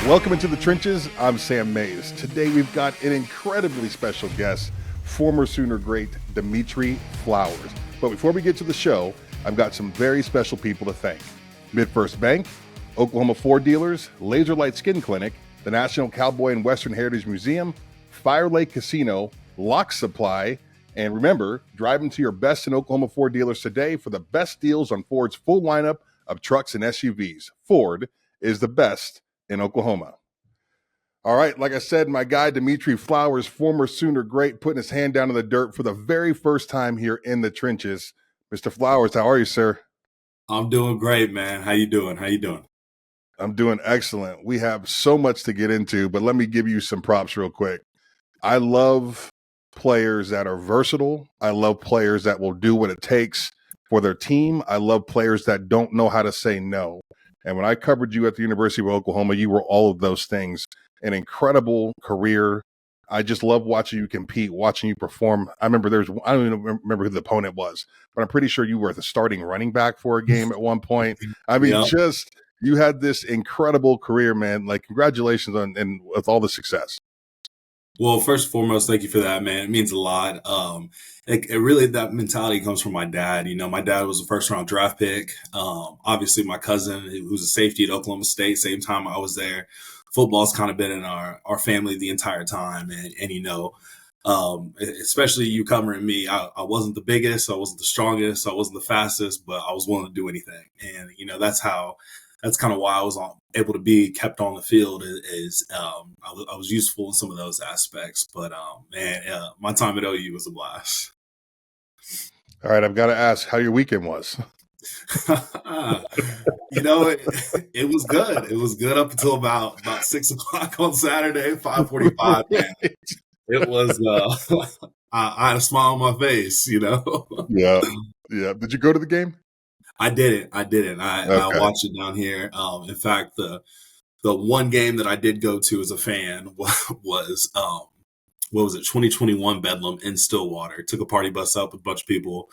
Welcome into the trenches. I'm Sam Mays. Today we've got an incredibly special guest, former Sooner great Demitri Flowers. But before we get to the show, I've got some very special people to thank. MidFirst Bank, Oklahoma Ford Dealers, Laser Light Skin Clinic, the National Cowboy and Western Heritage Museum, Fire Lake Casino, Lock Supply, and remember, drive into your best in Oklahoma Ford dealers today for the best deals on Ford's full lineup of trucks and SUVs. Ford is the best in Oklahoma. All right, like I said, my guy Demitri Flowers, former Sooner great, putting his hand down in the dirt for the very first time here in the trenches. Mr. Flowers, how are you, sir? I'm doing great, man. How you doing? I'm doing excellent. We have so much to get into, but let me give you some props real quick. I love players that are versatile. I love players that will do what it takes for their team. I love players that don't know how to say no. And when I covered you at the University of Oklahoma, you were all of those things. An incredible career. I just love watching you compete, watching you perform. I don't even remember who the opponent was, but I'm pretty sure you were the starting running back for a game at one point. I mean, you had this incredible career, man. Like, congratulations and with all the success. Well, first and foremost, thank you for that, man. It means a lot. That mentality comes from my dad. You know, my dad was a first-round draft pick. Obviously, my cousin, who was a safety at Oklahoma State, same time I was there. Football's kind of been in our family the entire time. And you know, especially you covering me, I wasn't the biggest, I wasn't the strongest, I wasn't the fastest, but I was willing to do anything. And, you know, that's kind of why I was able to be kept on the field I was useful in some of those aspects. But, my time at OU was a blast. All right, I've got to ask how your weekend was. You know, it was good. It was good up until about 6 o'clock on Saturday, 5:45. Man. It was, I had a smile on my face, you know? Yeah. Did you go to the game? I didn't. I watched it down here. In fact, the one game that I did go to as a fan was, 2021 Bedlam in Stillwater. Took a party bus up with a bunch of people.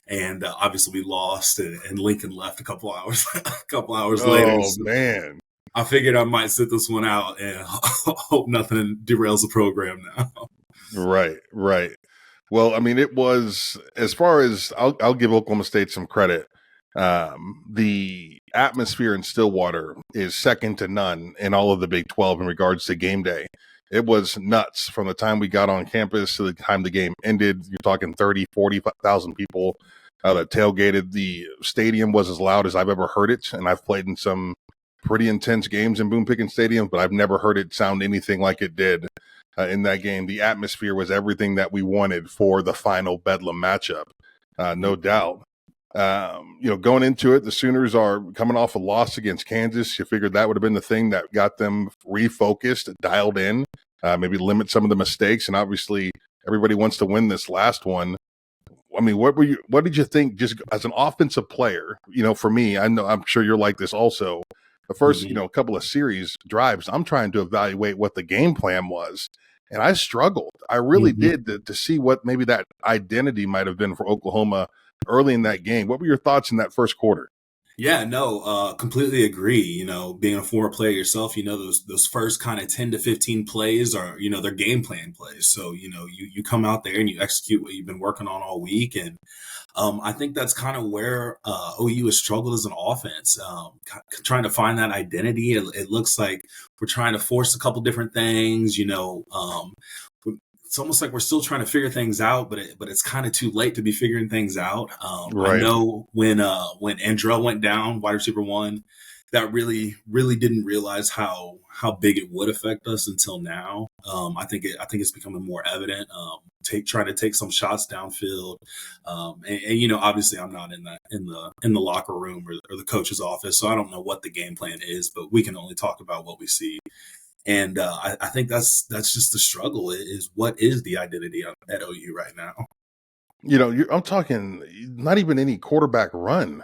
And obviously we lost, and Lincoln left a couple hours later. Oh, man. I figured I might sit this one out and hope nothing derails the program now. Right. Well, I mean, it was, as far as, I'll give Oklahoma State some credit. The atmosphere in Stillwater is second to none in all of the Big 12 in regards to game day. It was nuts from the time we got on campus to the time the game ended. You're talking 30, 40,000 people that tailgated. The stadium was as loud as I've ever heard it, and I've played in some pretty intense games in Boone Pickens Stadium, but I've never heard it sound anything like it did in that game. The atmosphere was everything that we wanted for the final Bedlam matchup, no doubt. Going into it, the Sooners are coming off a loss against Kansas. You figured that would have been the thing that got them refocused, dialed in, maybe limit some of the mistakes. And obviously, everybody wants to win this last one. I mean, what did you think, just as an offensive player? You know, for me, I'm sure you're like this also. The first, couple of series drives, I'm trying to evaluate what the game plan was. And I struggled. I really did to see what maybe that identity might have been for Oklahoma early in that game. What were your thoughts in that first quarter? Yeah, no, completely agree. You know, being a former player yourself, you know, those first kind of 10 to 15 plays are, you know, they're game plan plays. So, you know, you come out there and you execute what you've been working on all week. And I think that's kind of where OU has struggled as an offense, trying to find that identity. It looks like we're trying to force a couple different things, you know. It's almost like we're still trying to figure things out, but it's kind of too late to be figuring things out. Right. I know when Andrell went down, wide receiver 1, that really didn't realize how big it would affect us until now. I think it's becoming more evident. Trying to take some shots downfield, and you know, obviously I'm not in the locker room or the coach's office, so I don't know what the game plan is, but we can only talk about what we see. And I think that's just the struggle, is what is the identity at OU right now? You know, I'm talking not even any quarterback run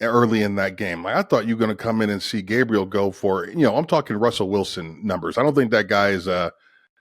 early in that game. Like, I thought you were going to come in and see Gabriel go for, I'm talking Russell Wilson numbers. I don't think that guy is a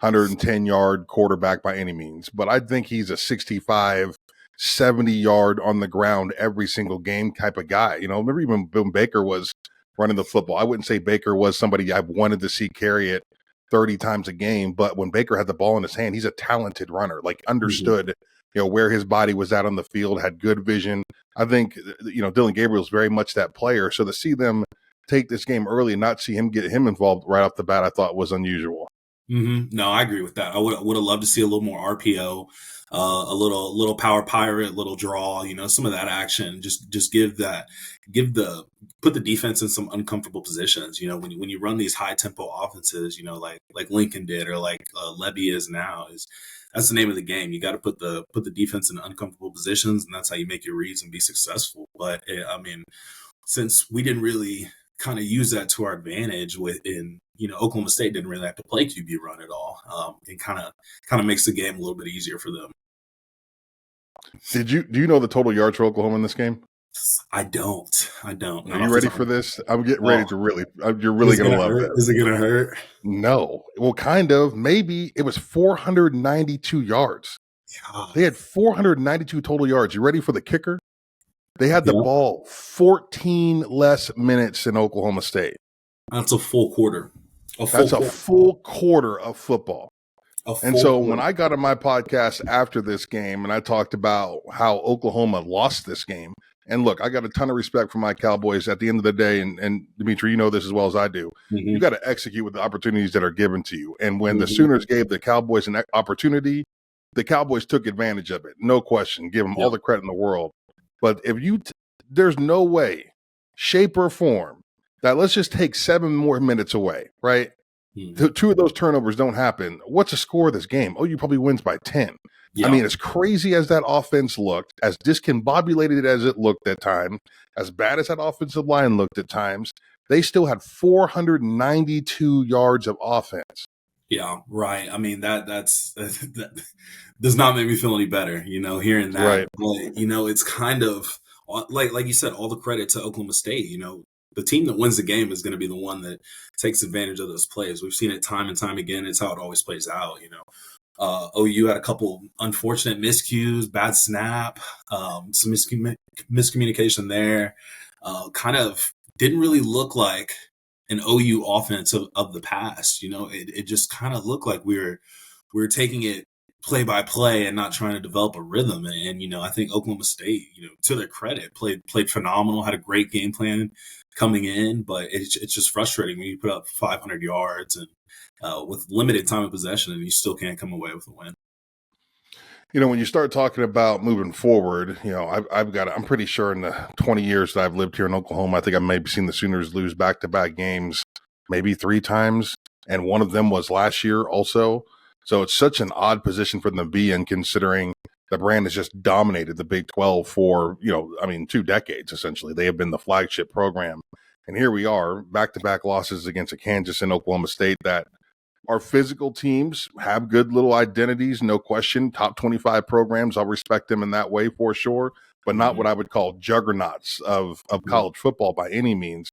110-yard quarterback by any means, but I think he's a 65, 70-yard on the ground every single game type of guy. You know, remember even Boone Baker was running the football. I wouldn't say Baker was somebody I wanted to see carry it 30 times a game, but when Baker had the ball in his hand, he's a talented runner, like understood, where his body was at on the field, had good vision. I think, Dylan Gabriel's very much that player. So to see them take this game early and not see him get him involved right off the bat, I thought was unusual. No, I agree with that. I would have loved to see a little more RPO, a little power pirate, little draw. Some of that action. Just put the defense in some uncomfortable positions. When you run these high tempo offenses, like Lincoln did or like Levy is now, that's the name of the game. You got to put the defense in uncomfortable positions, and that's how you make your reads and be successful. But since we didn't really kind of use that to our advantage Oklahoma State didn't really have to play QB run at all. It kind of makes the game a little bit easier for them. Do you know the total yards for Oklahoma in this game? I don't. Are you ready for this? I'm getting ready to you're really going to love this. Is it going to hurt? No. Well, kind of. Maybe it was 492 yards. God. They had 492 total yards. You ready for the kicker? They had the ball 14 less minutes in Oklahoma State. That's a full quarter. A full quarter of football. When I got on my podcast after this game and I talked about how Oklahoma lost this game, and look, I got a ton of respect for my Cowboys at the end of the day, and Demitri, you know this as well as I do. You got to execute with the opportunities that are given to you. And when the Sooners gave the Cowboys an opportunity, the Cowboys took advantage of it. No question. Give them all the credit in the world. But if there's no way, shape or form, that let's just take 7 more minutes away, right? 2 of those turnovers don't happen. What's the score of this game? OU probably wins by 10. Yeah. I mean, as crazy as that offense looked, as discombobulated as it looked at times, as bad as that offensive line looked at times, they still had 492 yards of offense. Yeah, right. I mean, that does not make me feel any better, hearing that. Right. But, it's kind of like you said, all the credit to Oklahoma State. The team that wins the game is going to be the one that takes advantage of those plays. We've seen it time and time again. It's how it always plays out. OU had a couple unfortunate miscues, bad snap, some miscommunication there. Kind of didn't really look like an OU offense of the past. It just kind of looked like we were taking it play by play and not trying to develop a rhythm. And I think Oklahoma State, to their credit, played phenomenal, had a great game plan coming in, but it's just frustrating when you put up 500 yards and with limited time of possession and you still can't come away with a win. When you start talking about moving forward, I'm pretty sure in the 20 years that I've lived here in Oklahoma, I think I've maybe seen the Sooners lose back-to-back games maybe 3 times, and one of them was last year also. So it's such an odd position for them to be in, considering the brand has just dominated the Big 12 for, 2 decades, essentially. They have been the flagship program. And here we are, back-to-back losses against a Kansas and Oklahoma State that are physical teams, have good little identities, no question. Top 25 programs, I'll respect them in that way for sure, but not what I would call juggernauts of college football by any means.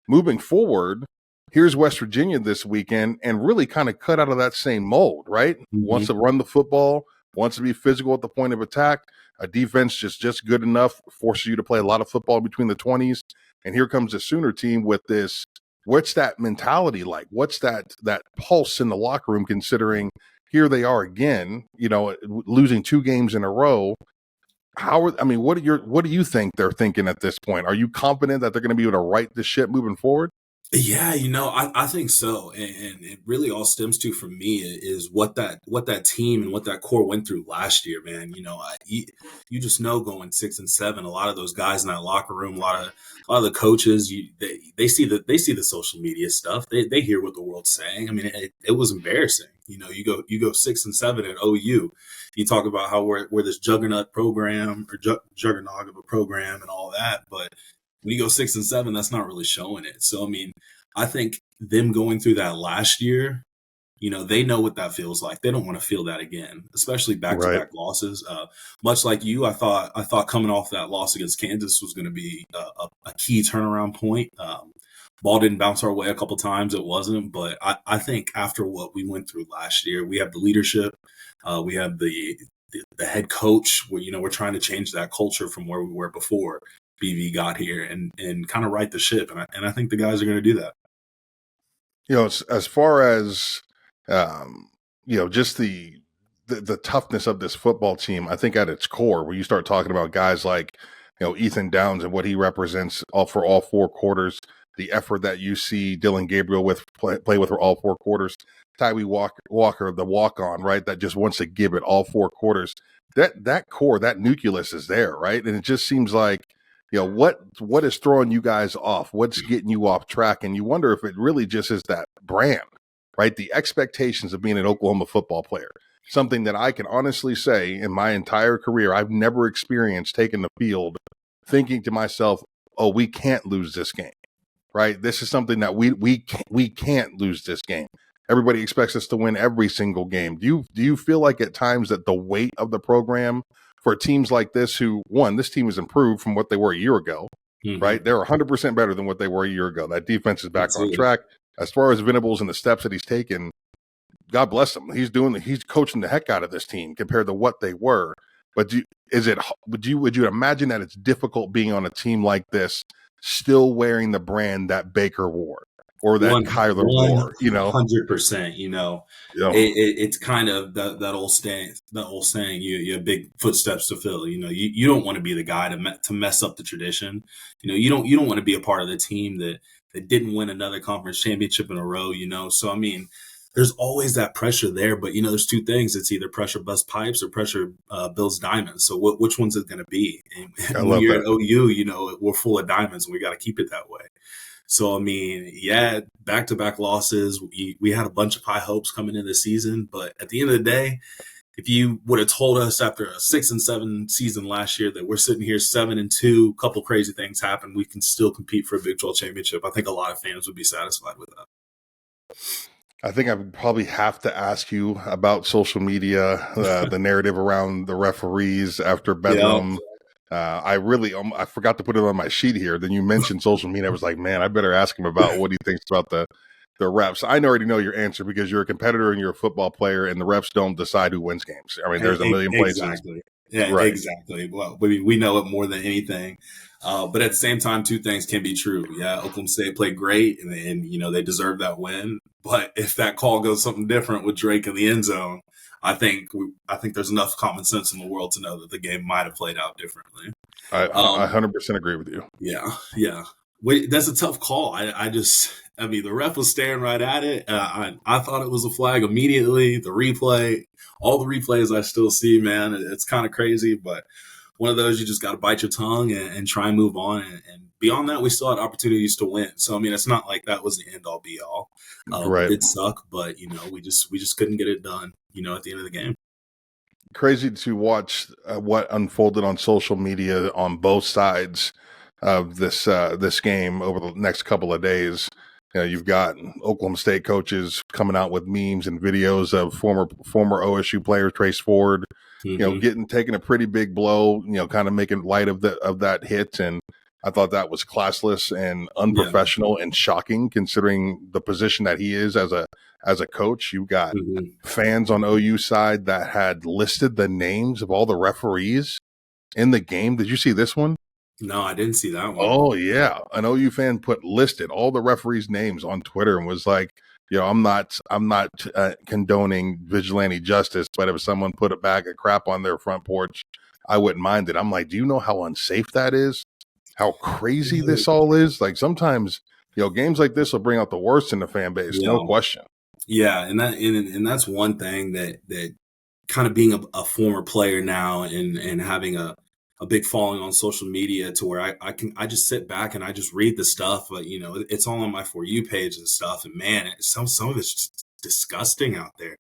Moving forward, here's West Virginia this weekend and really kind of cut out of that same mold, right? Wants to run the football, wants to be physical at the point of attack. A defense just good enough, forces you to play a lot of football between the 20s. And here comes the Sooner team with this. What's that mentality like? What's that pulse in the locker room, considering here they are again, losing 2 games in a row? What do you think they're thinking at this point? Are you confident that they're going to be able to right the ship moving forward? Yeah, I think so. And it really all stems to, for me, is what that team and what that core went through last year, man. You just know, going 6-7, a lot of those guys in that locker room, a lot of the coaches, they see the social media stuff. They hear what the world's saying. I mean, it was embarrassing. You go 6-7 at OU. You talk about how we're this juggernaut program or juggernaut of a program and all that, but when you go 6-7, that's not really showing it. So, I think them going through that last year, they know what that feels like. They don't want to feel that again, especially back-to-back losses. Much like you, I thought coming off that loss against Kansas was going to be a key turnaround point. Ball didn't bounce our way a couple times. It wasn't. But I think after what we went through last year, we have the leadership. We have the head coach. We're trying to change that culture from where we were before. BV got here and kind of right the ship. And I think the guys are going to do that. As far as, just the toughness of this football team, I think at its core, when you start talking about guys like, Ethan Downs and what he represents for all 4 quarters, the effort that you see Dylan Gabriel play with for all 4 quarters, Tyree Walker, the walk-on, right, that just wants to give it all 4 quarters. That core, that nucleus is there, right? And it just seems like, what is throwing you guys off? What's getting you off track? And you wonder if it really just is that brand, right? The expectations of being an Oklahoma football player. Something that I can honestly say in my entire career, I've never experienced taking the field thinking to myself, oh, we can't lose this game, right? This is something that we can't lose this game. Everybody expects us to win every single game. Do you feel like at times that the weight of the program for teams like this this team has improved from what they were a year ago, right? They're 100% better than what they were a year ago. That defense is back on track. As far as Venables and the steps that he's taken, God bless him. He's coaching the heck out of this team compared to what they were. But would you imagine that it's difficult being on a team like this, still wearing the brand that Baker wore or that Kyler wore? 100%. It's kind of that old saying. You have big footsteps to fill. You don't want to be the guy to mess up the tradition. You don't want to be a part of the team that didn't win another conference championship in a row. So I mean, there's always that pressure there, but there's 2 things. It's either pressure busts pipes or pressure builds diamonds. So which one's it going to be? And when you're at OU, we're full of diamonds and we got to keep it that way. So, I mean, yeah, back-to-back losses. We had a bunch of high hopes coming into the season, but at the end of the day, if you would have told us after a 6-7 season last year that we're sitting here 7-2, a couple crazy things happen, we can still compete for a Big 12 championship, I think a lot of fans would be satisfied with that. I think I would probably have to ask you about social media, the narrative around the referees after Bedlam. Yep. I forgot to put it on my sheet here. Then you mentioned social media. I was like, man, I better ask him about what he thinks about the refs. I already know your answer because you're a competitor and you're a football player, and the refs don't decide who wins games. I mean, there's a million places. Exactly. Yeah, right. Exactly. Well, we know it more than anything. But at the same time, 2 things can be true. Yeah, Oklahoma State played great, and they deserve that win. But if that call goes something different with Drake in the end zone, I think there's enough common sense in the world to know that the game might have played out differently. I 100% agree with you. Yeah. Wait, that's a tough call. I mean, the ref was staring right at it. I thought it was a flag immediately. All the replays I still see, man, it's kind of crazy, but one of those you just got to bite your tongue and try and move on. And beyond that, we still had opportunities to win. So, I mean, it's not like that was the end all be all. Right. It did suck, but, we just couldn't get it done, at the end of the game. Crazy to watch what unfolded on social media on both sides of this game over the next couple of days. You've got Oklahoma State coaches coming out with memes and videos of former OSU players, Trace Ford, taking a pretty big blow, kind of making light of that hit. And I thought that was classless and unprofessional and shocking considering the position that he is as a coach. You've got fans on OU side that had listed the names of all the referees in the game. Did you see this one? No, I didn't see that one. Oh, yeah. An OU fan listed all the referees' names on Twitter and was like, I'm not condoning vigilante justice, but if someone put a bag of crap on their front porch, I wouldn't mind it. I'm like, do you know how unsafe that is? How crazy this all is? Like sometimes, games like this will bring out the worst in the fan base, no question. Yeah, and that's one thing that kind of being a former player now and having a big following on social media to where I just sit back and I just read the stuff, but it's all on my For You page and stuff. And man, some of it's just disgusting out there.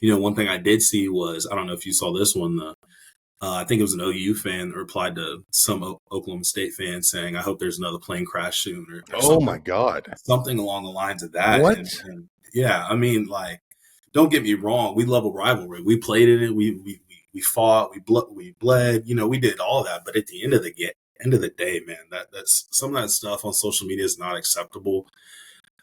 One thing I did see was, I don't know if you saw this one, I think it was an OU fan that replied to some Oklahoma State fan saying, I hope there's another plane crash soon. Or my God. Something along the lines of that. What? And yeah, I mean, like, don't get me wrong. We love a rivalry. We played in it. We fought, we bled, we did all that. But at the end of the day, man, that's some of that stuff on social media is not acceptable.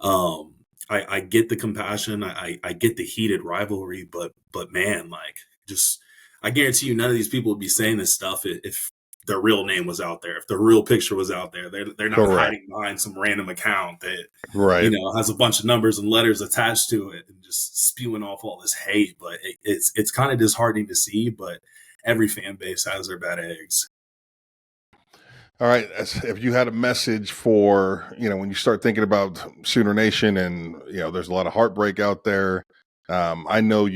I get the compassion. I get the heated rivalry, but man, like, just, I guarantee you none of these people would be saying this stuff if their real name was out there, if their real picture was out there. They're not Correct. hiding behind some random account that Right. has a bunch of numbers and letters attached to it and just spewing off all this hate. But it's kind of disheartening to see. But every fan base has their bad eggs. All right. If you had a message for, when you start thinking about Sooner Nation and, there's a lot of heartbreak out there. I know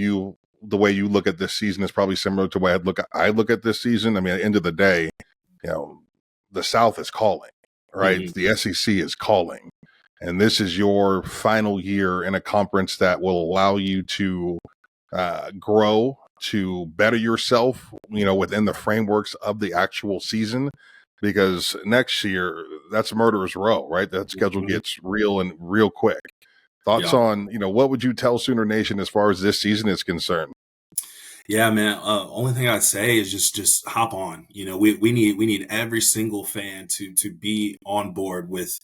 the way you look at this season is probably similar to the way I look at this season. I mean, at the end of the day, the South is calling, right? Mm-hmm. The SEC is calling. And this is your final year in a conference that will allow you to grow, to better yourself, within the frameworks of the actual season. Because next year, that's murderer's row, right? That schedule gets real and real quick. Thoughts on, what would you tell Sooner Nation as far as this season is concerned? Yeah, man. Only thing I'd say is just hop on. We need every single fan to be on board with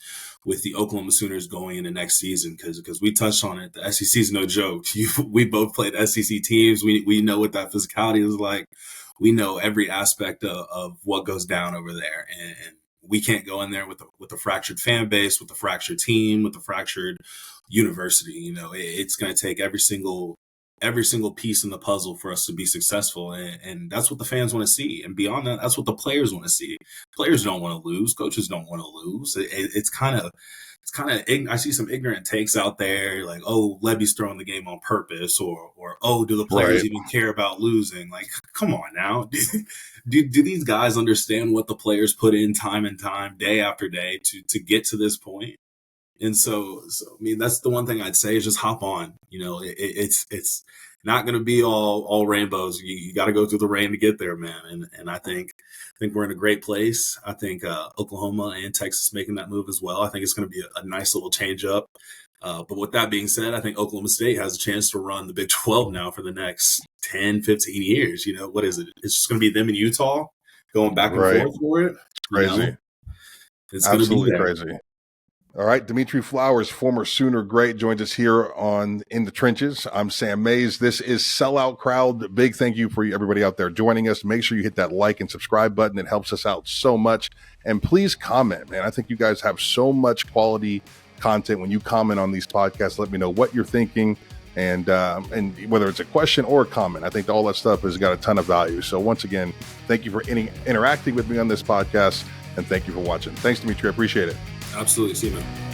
the Oklahoma Sooners going into next season, because we touched on it. The SEC is no joke. We both played SEC teams. We know what that physicality is like. We know every aspect of what goes down over there, and we can't go in there with a fractured fan base, with a fractured team, with a fractured university. It's going to take every single piece in the puzzle for us to be successful, and that's what the fans want to see. And beyond that, that's what the players want to see. Players don't want to lose. Coaches don't want to lose. It's kind of I see some ignorant takes out there, like, oh, Levy's throwing the game on purpose, or oh, do the players even care about losing? Like, come on now. Do these guys understand what the players put in time and time, day after day, to get to this point? And so I mean, that's the one thing I'd say is just hop on. It's not going to be all rainbows. You got to go through the rain to get there, man. And I think we're in a great place. I think Oklahoma and Texas making that move as well. I think it's going to be a nice little change up. But with that being said, I think Oklahoma State has a chance to run the Big 12 now for the next 10, 15 years. What is it? It's just going to be them in Utah going back and forth for it. Crazy. It's absolutely going to be crazy. All right, Demitri Flowers, former Sooner great, joins us here on In the Trenches. I'm Sam Mays. This is Sellout Crowd. Big thank you for everybody out there joining us. Make sure you hit that like and subscribe button. It helps us out so much. And please comment, man. I think you guys have so much quality content when you comment on these podcasts. Let me know what you're thinking, and whether it's a question or a comment. I think all that stuff has got a ton of value. So once again, thank you for interacting with me on this podcast, and thank you for watching. Thanks, Demitri. I appreciate it. Absolutely. See you, man.